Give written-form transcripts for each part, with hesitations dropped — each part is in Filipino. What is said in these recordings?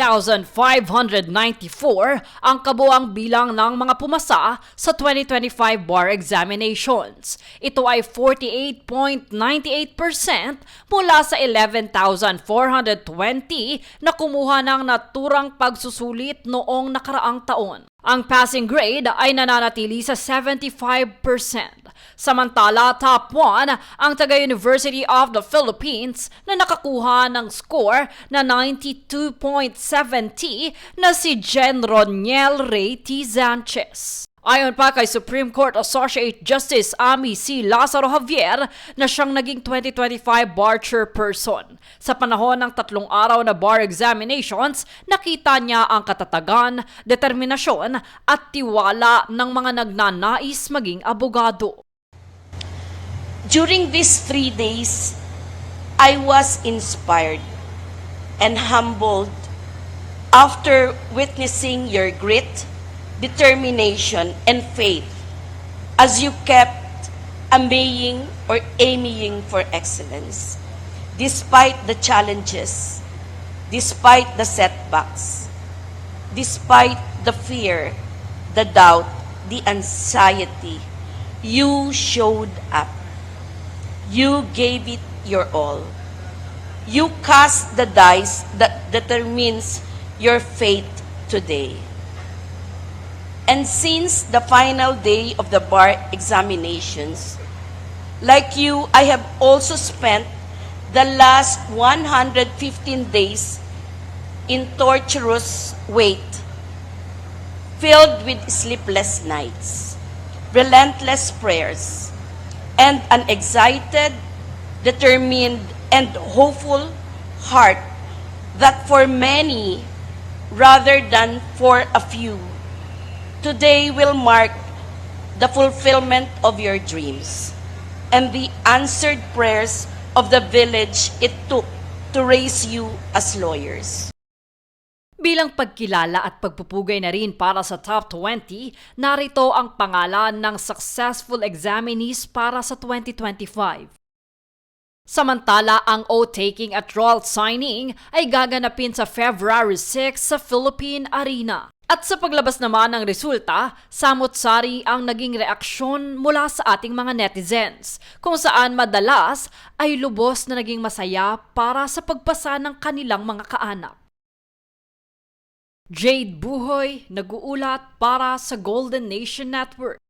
11,594 ang kabuang bilang ng mga pumasa sa 2025 bar examinations. Ito ay 48.98% mula sa 11,420 na kumuha ng naturang pagsusulit noong nakaraang taon. Ang passing grade ay nananatili sa 75%. Samantala, top 1 ang taga-University of the Philippines na nakakuha ng score na 92.70 na si Jen Roniel Ray T. Sanchez. Ayon pa kay Supreme Court Associate Justice Amy C. Lazaro Javier na siyang naging 2025 bar chairperson. Sa panahon ng 3 araw na bar examinations, nakita niya ang katatagan, determinasyon at tiwala ng mga nagnanais maging abogado. During these 3 days, I was inspired and humbled after witnessing your grit, determination, and faith as you kept aiming for excellence. Despite the challenges, despite the setbacks, despite the fear, the doubt, the anxiety, you showed up. You gave it your all. You cast the dice that determines your fate today. And since the final day of the bar examinations, like you, I have also spent the last 115 days in torturous wait, filled with sleepless nights, relentless prayers, and an excited, determined, and hopeful heart that for many, rather than for a few, today will mark the fulfillment of your dreams and the answered prayers of the village it took to raise you as lawyers. Bilang pagkilala at pagpupugay na rin para sa top 20, narito ang pangalan ng successful examinees para sa 2025. Samantala, ang oath-taking at roll signing ay gaganapin sa February 6 sa Philippine Arena. At sa paglabas naman ng resulta, samot-sari ang naging reaksyon mula sa ating mga netizens, kung saan madalas ay lubos na naging masaya para sa pagpasa ng kanilang mga kaanak. Jade Buhoy, nag-uulat para sa Golden Nation Network.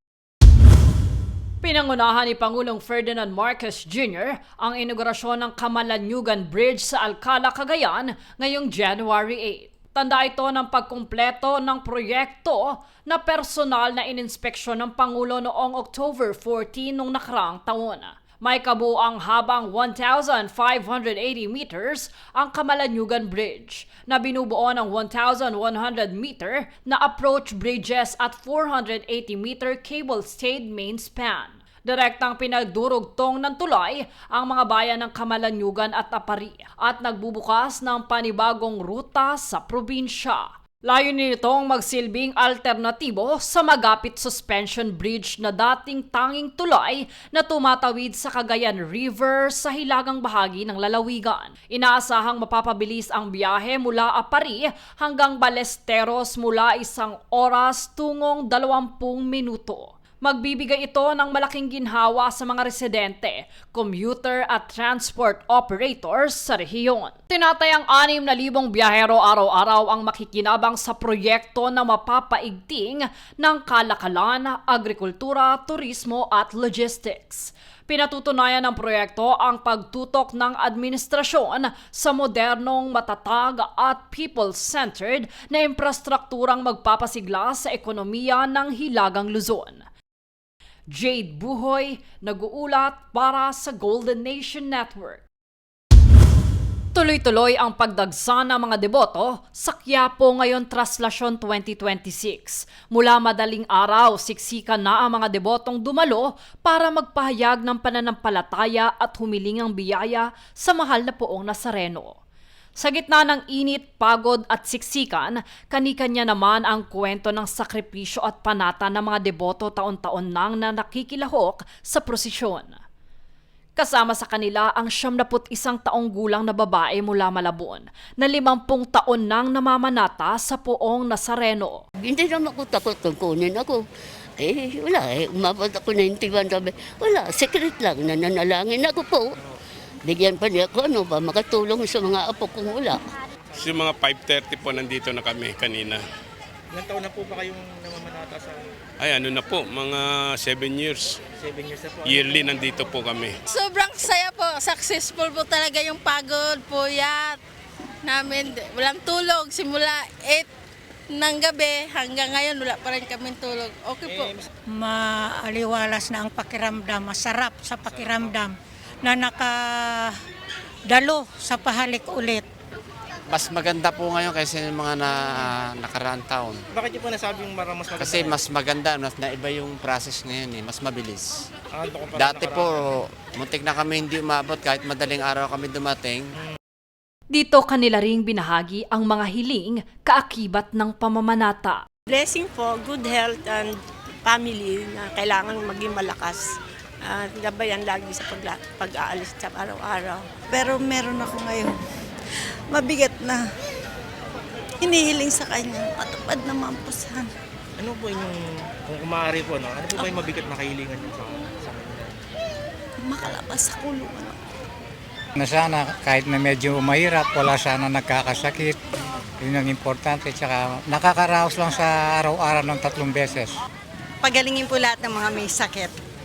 Pinangunahan ni Pangulong Ferdinand Marcos Jr. ang inaugurasyon ng Camalaniugan Bridge sa Alcala, Cagayan ngayong January 8. Tanda ito ng pagkumpleto ng proyekto na personal na ininspeksyon ng Pangulo noong October 14 nung nakaraang taon. May kabuang habang 1,580 meters ang Camalaniugan Bridge na binubuo ng 1,100 meter na approach bridges at 480 meter cable-stayed main span. Direktang pinagdurugtong ng tulay ang mga bayan ng Camalaniugan at Apari at nagbubukas ng panibagong ruta sa probinsya. Layunin nitong magsilbing alternatibo sa magapit suspension bridge na dating tanging tulay na tumatawid sa Cagayan River sa hilagang bahagi ng lalawigan. Inaasahang mapapabilis ang biyahe mula Apari hanggang Balesteros mula 1 oras tungong 20 minuto. Magbibigay ito ng malaking ginhawa sa mga residente, commuter at transport operators sa rehiyon. Tinatayang 6,000 biyahero araw-araw ang makikinabang sa proyekto na mapapaigting ng kalakalan, agrikultura, turismo at logistics. Pinatutunayan ng proyekto ang pagtutok ng administrasyon sa modernong, matatag at people-centered na infrastrukturang magpapasigla sa ekonomiya ng Hilagang Luzon. Jade Buhoy, nag-uulat para sa Golden Nation Network. Tuloy-tuloy ang pagdagsa ng mga deboto sa Quiapo ngayon Traslasyon 2026. Mula madaling araw, siksikan na ang mga debotong dumalo para magpahayag ng pananampalataya at humiling ang biyaya sa mahal na Poong Nazareno. Sa gitna ng init, pagod at siksikan, kani-kanya naman ang kwento ng sakripisyo at panata ng mga deboto taon-taon nang na nakikilahok sa prosesyon. Kasama sa kanila ang 71 taong gulang na babae mula Malabon na 50 taon nang namamanata sa Poong Nazareno. Hindi naman ako takot kung kunin ako. Wala umabot ako 91, sabi, wala, secret lang, nananalangin ako po. Bigyan pa niya ako, makatulong sa mga apo kong wala. Yung mga 5:30 po nandito na kami kanina. Ilang taon na po ba kayong namamanata sa Ay, ano na po, mga 7 years. 7 years na po? Yearly nandito po kami. Sobrang saya po. Successful po talaga yung pagod, puyat namin. Walang tulog. Simula 8 ng gabi hanggang ngayon wala pa rin kami tulog. Okay po. Maaliwalas na ang pakiramdam, masarap sa pakiramdam na nakadalo sa pahalik ulit. Mas maganda po ngayon kaysa yung mga nakaraang taon. Bakit niyo po nasabing mas maganda? Kasi mas maganda, mas naiba yung process ngayon, mas mabilis. Kumpara Dati po, nakaraan. muntik na kami hindi umabot kahit madaling araw kami dumating. Dito kanila ring binahagi ang mga hiling kaakibat ng pamamanata. Blessing po, good health and family na kailangan maging malakas. Gabayan lagi sa pag-aalis sa araw-araw. Pero meron ako ngayon. Mabigat na. Hinihiling sa kanya. Matupad naman po sana. Ano po yung, kung maaari po, ano po ba yung mabigat na kahilingan niyo sa kanya? Makalabas sa kulungan. Na sana kahit na medyo mahirap, wala sana nagkakasakit. Yun ang importante. Tsaka nakakaraos lang sa araw-araw ng 3 beses. Pagalingin po lahat ng mga may sakit.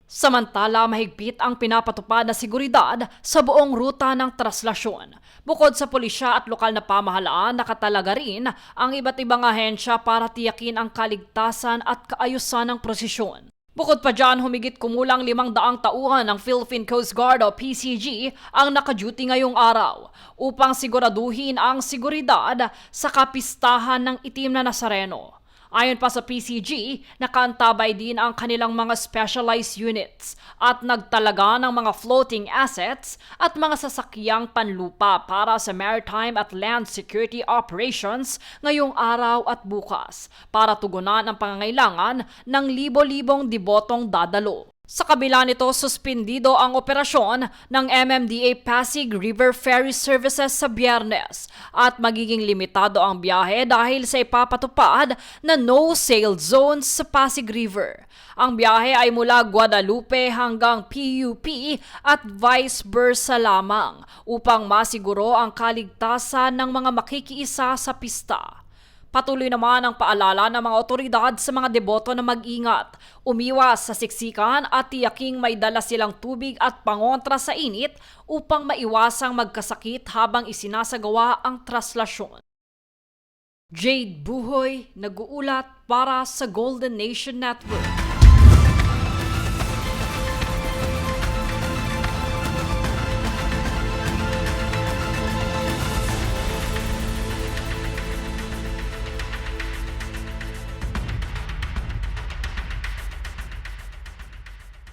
Samantala, mahigpit ang pinapatupad na seguridad sa buong ruta ng traslasyon. Bukod sa pulisya at lokal na pamahalaan, nakatalaga rin ang iba't ibang ahensya para tiyakin ang kaligtasan at kaayusan ng prosesyon. Bukod pa dyan, humigit kumulang 500 tauhan ng Philippine Coast Guard o PCG ang nakaduty ngayong araw upang siguraduhin ang seguridad sa kapistahan ng Itim na Nazareno. Ayon pa sa PCG, nakaantabay din ang kanilang mga specialized units at nagtalaga ng mga floating assets at mga sasakyang panlupa para sa maritime at land security operations ngayong araw at bukas para tugunan ang pangangailangan ng libo-libong debotong dadalo. Sa kabila nito, suspendido ang operasyon ng MMDA Pasig River Ferry Services sa Biyernes at magiging limitado ang biyahe dahil sa ipapatupad na no-sail zones sa Pasig River. Ang biyahe ay mula Guadalupe hanggang PUP at vice versa lamang upang masiguro ang kaligtasan ng mga makikiisa sa pista. Patuloy naman ang paalala ng mga otoridad sa mga deboto na mag-ingat, umiwas sa siksikan at tiyaking may dala silang tubig at pangontra sa init upang maiwasang magkasakit habang isinasagawa ang traslasyon. Jade Buhoy, nag-uulat para sa Golden Nation Network.